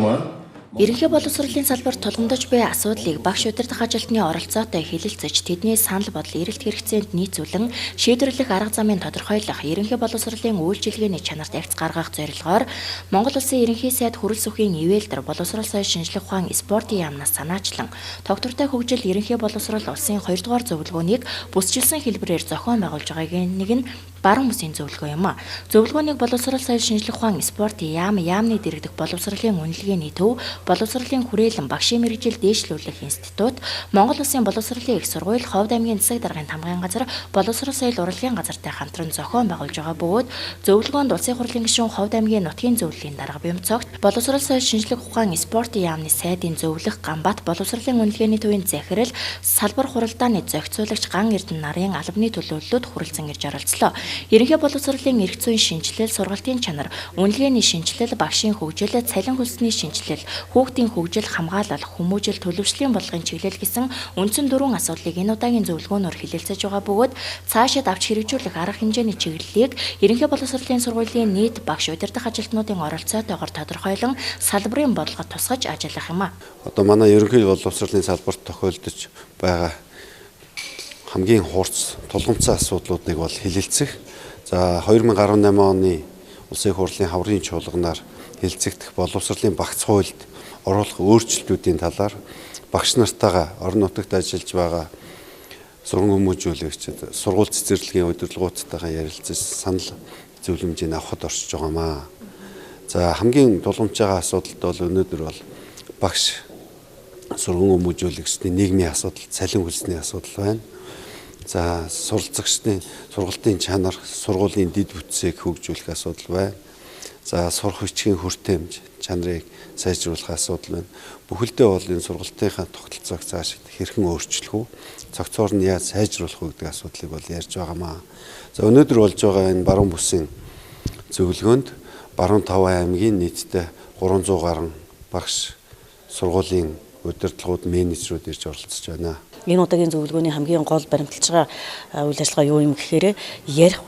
маань Ерөнхий боловсролын салбарт тулгамдж буй асуудлыг багш удирдах ажилтны оролцоотой хэлэлцэж тэдний санал бодол эрэлт хэрэгцээнд нийцүүлэн шийдвэрлэх арга замын тодорхойлох ерөнхий боловсролын үйлчилгээний чанарт ягц гаргах зорилгоор Монгол Улсын ерөнхий сайд Хүрэл Сүхийн ивэлдэр боловсрол соёл шинжлэх ухаан спортын яамнаас санаачлан тогтвортой хөгжил ерөнхий боловсрол улсын 2 дугаар зөвлөгөөнийг бүсчилсэн хэлбэрээр зохион байгуулж байгаагийн нэг нь баруун бүсийн зөвлөгөө юм. Зөвлөгөөнийг боловсрол соёл шинжлэх ухаан спортын яамны дэргэдэх боловсролын үнэлгээний төв боловсролын хүрээлэн багшийн мэргэжил дээшлүүлэх институт, Монгол Улсын боловсролын их сургууль, Ховд аймгийн засаг даргын тамгын газар, боловсрол соёл урлагийн газартай хамтран зохион байгуулж байгаа бөгөөд зөвлөгөөнд Улсын хурлын гишүүн Ховд аймгийн нутгийн зөвлөлийн дарга Бямцогт, боловсрол соёл шинжлэх ухаан спортын яамны сайдын зөвлөх Ганбат, боловсролын үнэлгээний төвийн захирал, салбар хуралдааны зохицуулагч Ган Эрдэнэ нарын албаны төлөөллөд хүрэлцэн ирж оролцлоо. Ерөнхий боловсролын эрх зүйн шинжилэл, сургалтын чанар, үнэлгээний шинжилэл, багшийн хөгжил, цалин хөлсний шинжилэл, хүүхдийн хөгжил, хамгаалал, хүмүүжил, төлөвшлийн бодлогын чиглэл гэсэн үндсэн 4 асуудлыг энэ удаагийн зөвлөгөөнөөр хэлэлцэж байгаа бөгөөд цаашид авч хэрэгжүүлэх арга хэмжээний чиглэлийг ерөнхий боловсролын сургуулийн нийт багш удирдах ажилтнуудын оролцоотойгоор тодорхойлон салбарын бодлогод тусгаж ажиллах юм а. Одоо манай ерөнхий боловсролын салбарт тохиолдож байгаа хамгийн хурц тулгымцсан асуудлуудыг бол хэлэлцэх. За 2018 оны Улсын хурлын хаврын чуулганаар хэлэлцэгдэх боловсролын багц хуульд оруулах өөрчлөлтүүдийн талаар багш нартайгаа орон нутагт ажиллаж байгаа сургууль хүмүүжүүлэгчид сургууль цэцэрлэгийн удирдлагуудтайгаа ярилцаж санал зөвлөмжийг авахд оршиж байгаамаа. За хамгийн тулгамж байгаа асуудалт бол өнөөдөр бол багш сургууль хүмүүжүүлэгчдийн нийгмийн асуудал, цалин хөлсний асуудал байна. За суралцагчдын сургалтын чанар, сургуулийн дэд бүтцийг хөгжүүлэх асуудал байна. За сурах бичгийн хүртээмж чанарыг сайжруулах асуудал байна. Бүхэлдээ бол энэ сургалтынхаа тогтолцоог цааш хэрхэн өөрчлөх үү? Цогцоор нь яаж сайжруулах вэ гэдэг асуудлыг бол ярьж байгаамаа. За өнөөдөр болж байгаа энэ баруун бүсийн зөвлөгөөнд баруун 5 аймгийн нийтдээ 300 гаруй багш сургуулийн удирдлагууд, менежерүүд ирж оролцож байна. Энэ удаагийн зөвлөгөөний хамгийн гол баримталж байгаа үйл ажиллагаа юу юм гэхээр ярих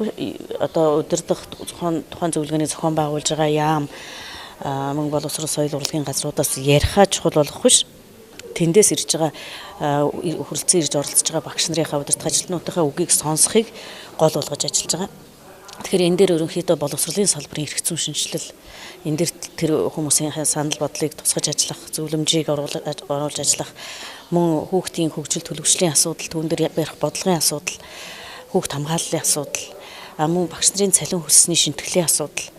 одоо удирдах тухайн зөвлөгөөний зохион байгуулж байгаа яам мөн боловсрол соёл урлагийн газруудаас ярихаа чухал болох биш. Тэндээс ирж байгаа хүрэлцэн ирж оролцож байгаа багш нарынхаа удирдах ажилтнуудынхаа үгийг сонсохыг гол болгож ажиллаж байгаа. Тэгэхээр энэ дээр ерөнхийдөө боловсролын салбарын эрх зүйн шинжилэл энэ дээр тэр хүмүүсийн санал бодлыг тусгаж ажиллах, зөвлөмжийг оруулж ажиллах, мөн хүүхдийн хөгжил төлөвшлийн асуудал, түүн дээр барих бодлогын асуудал, хүүхд хамгааллын асуудал, мөн багш нарын цалин хөлсний шинтгэлийн асуудал,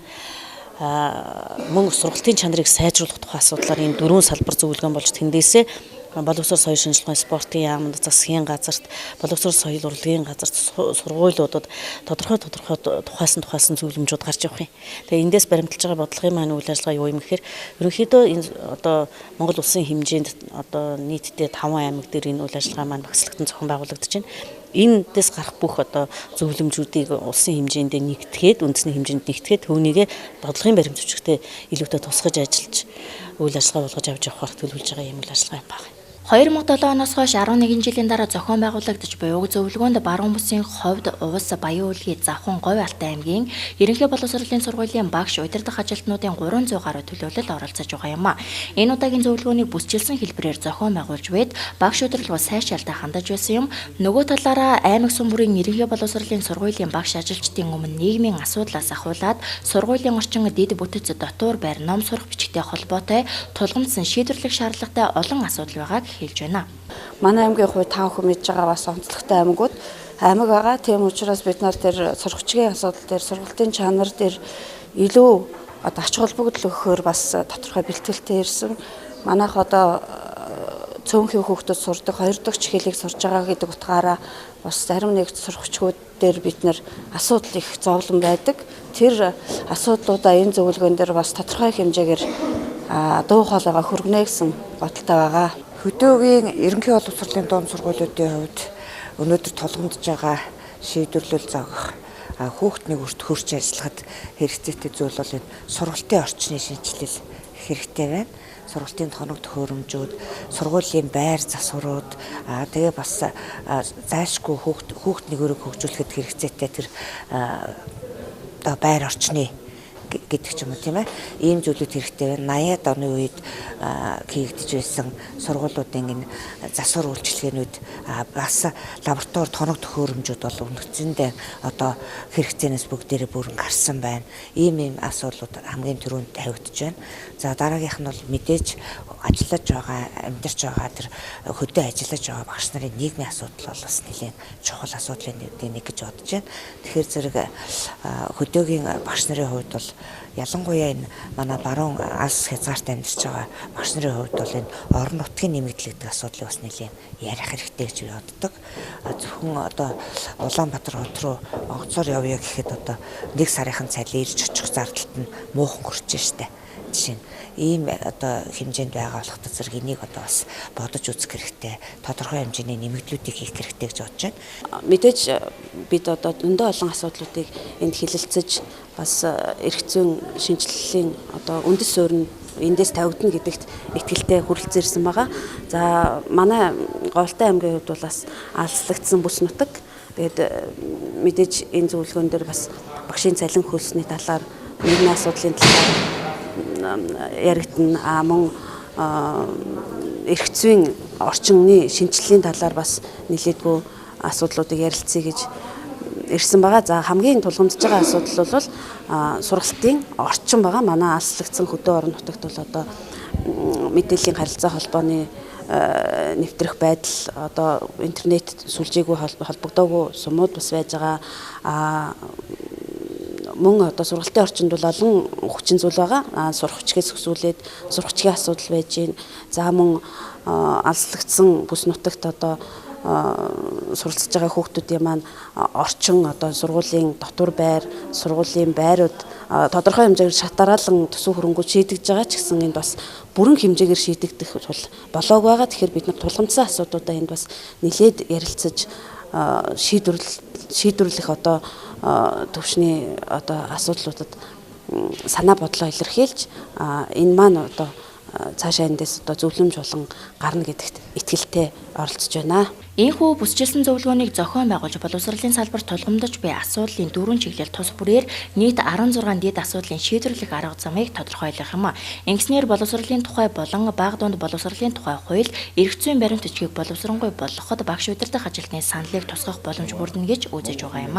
мөн сургалтын чанарыг сайжруулах тухай асуудлаар энэ 4 салбар зөвлөгөөн болж тэндээсээ боловсрол соёл шинжлэх ухааны спортын яамд, засгийн газарт, боловсрол соёл урлагийн газарт, сургуулиудад тодорхой тухайсан зөвлөмжүүд гарч явах юм. Тэгээ эндээс баримталж байгаа бодлогын маань үйл ажиллагаа юу юм гэхээр ерөнхийдөө энэ одоо Монгол улсын хэмжээнд одоо нийтдээ 5 аймаг дээр энэ үйл ажиллагаа маань багцлагдан зохион байгуулагдаж байна. Эндээс гарах бүх одоо зөвлөмжүүдийг улсын хэмжээнд нэгтгэхэд, үндэсний хэмжээнд нэгтгэхэд түүнийгээ бодлогын баримт бичгтээ илүүтэй тусгаж ажиллаж үйл ажиллагаа болгож авч явахаар төлөвлөж байгаа юм үйл ажиллагаа юм байна. 2007 оноос хойш 11 жилийн дараа зохион байгуулагдаж буй уг зөвлөгөөнд баруун бүсийн Ховд, Увс, Баян Улгийн, Завхан, Говь Алтай аймгийн ерөнхий боловсролын сургуулийн багш удирдах ажилтнуудын 300 гаруй төлөөлөл оролцож байгаа юм а. Энэ удаагийн зөвлөгөөнийг бүсчилсэн хэлбэрээр зохион байгуулж байд багш удирдлагыг сайшаалтай хандаж байсан юм. Нөгөө талаараа аймаг сумбурын ерөнхий боловсролын сургуулийн багш ажилчдын өмнө нийгмийн асуудлаас ахуулаад сургуулийн орчин дэд бүтэц дотуур байр ном сурах бичгтэй холбоотой тулгамдсан шийдвэрлэх шаардлагатай олон асуудал байгааг хэлж байна. Манай аймгийн хувьд 5 хүн мэдж байгаа бас онцлогтой аймаг байгаа. Тийм учраас бид нар тэр сургачгийн асуудал дээр, сургалтын чанар дээр илүү одоо ач холбогдол өгөхөөр бас тодорхой бэлтгэлтэй ирсэн. Манайх одоо цөөнхийн хүүхдүүд сурдаг 2 дахь чихэлийг сурж байгаа гэдэг утгаараа бас зарим нэг сургачгууд дээр бид нар асуудал их зовлон байдаг. Тэр асуудлуудаа энэ зөвлөгөөн дээр бас тодорхой хэмжээгээр дуу хоолойгоо хөргөнө гэсэн бодолтой байгаа. Хөдөөгийн ерөнхий боловсролын дунд сургуулиудын хувьд өнөөдөр тулгамдж байгаа шийдвэрлэл зогох хүүхднийг хөрч ажиллахад хэрэгцээтэй зүйл бол энэ сургалтын орчны шинжилэл хэрэгтэй байна. Сургалтын тоног төхөөрөмжүүд, сургуулийн байр засварууд, тэгээ бас зайлшгүй хүүхдний өрөөг хөгжүүлэхэд хэрэгцээтэй тэр байр орчны гэдэг ч юм уу тийм ээ. Ийм зүйлүүд хэрэгтэй байна. 80-аад оны үед хийгдэж байсан сургуулиудын энэ засвар үйлчилгээнүүд бас лабораторид хоног төхөөрөмжүүд бол үнэцэндээ одоо хэрэгцээнээс бүгдээрээ бүрэн гарсан байна. Ийм асуудлууд хамгийн түрүүнд тавигдж байна. За дараагийнх нь бол мэдээж ажиллаж байгаа, амьдарч байгаа тэр хөдөө ажиллаж байгаа багш нарын нийгмийн асуудал бол бас нэлээд чухал асуудлын нэг гэж бодож байна. Тэгэхээр зэрэг хөдөөгийн багш нарын хувьд бол ялангуяа энэ манай баруун алс хязгаарт амьдарч байгаа багш нарын хувьд бол энэ орон нутгийн нэмэгдэл гэдэг асуудлыг бас нэлээд ярих хэрэгтэй гэж би боддог. Зөвхөн одоо Улаанбаатар хот руу онгоцоор явъя гэхэд одоо нэг сарынхан цалин ирж очих зардалт нь муухан хүрч штэ. Жишээ нь ийм одоо хэмжээнд байгаа болохтой зэрэг энийг одоо бас бодож үзэх хэрэгтэй. Тодорхой хэмжээний нэмэгдлүүдийг хийх хэрэгтэй гэж бодож байна. Мэдээж бид одоо өндөө олон асуудлуудыг энд хилэлцэж бас эрх зүйн шинжилгэлийн одоо үндэс суурь нь эндээс тавигдана гэдэгт итгэлтэй хүрэлцэн ирсэн байгаа. За манай Говьтай аймгийн хувьд бол бас алслагдсан бүс нутаг. Тэгээд мэдээж энэ зөвлөгөөн дээр бас багшийн цалин хөлсний талаар нийгмийн асуудлын талаар яригдана. Мөн эрх зүйн орчинны шинжилгээний талаар бас нэлээдгүй асуудлуудыг ярилцъя гэж ирсэн байгаа. За хамгийн тулгамдж байгаа асуудал бол сургалтын орчин байгаа. Манай алслагдсан хөдөө орон нутагт бол одоо мэдээллийн харилцаа холбооны нэвтрэх байдал одоо интернет сүлжээгүй холбогдоогүй сумууд бас байж байгаа. Мөн одоо сургалтын орчинд бол олон хүчин зүйл байгаа. Сурах хүчгээс өсвүүлээд сурах хүчгийн асуудал байж гин. За мөн алслагдсан бүс нутагт одоо суралцж байгаа хүүхдүүдийн маань орчин одоо сургуулийн дотор байр, сургуулийн байрууд тодорхой хэмжээгээр шатараалан төсөв хөрөнгөд шийдэгдэж байгаа ч гэсэн энд бас бүрэн хэмжээгээр шийдэгдэх болоог байгаа. Тэгэхээр бид нар тулгамдсан асуудлуудаа энд бас нэлээд ярилцаж шийдвэрлэх одоо төвшний одоо асуудлуудад санаа бодлоо илэрхийлж энэ маань одоо цаашаа эндээс одоо зөвлөмж болон гарна гэдэгт итгэлтэй оролцож байна. Ийхүү бүсчилсэн зөвлөгөөнийг зохион байгуулж боловсролын салбарт тулгамдж буй асуудлын дөрвөн чиглэл тус бүрээр нийт 16 дэд асуудлын шийдвэрлэх арга замыг тодорхойлох юм. Ингэснээр боловсролын тухай болон бага дунд боловсролын тухай хууль, эрх зүйн баримт бичгийг боловсронгуй болгоход багш удирдах ажилтны саналыг тусгах боломж бүрдэнэ гэж үзэж байгаа юм.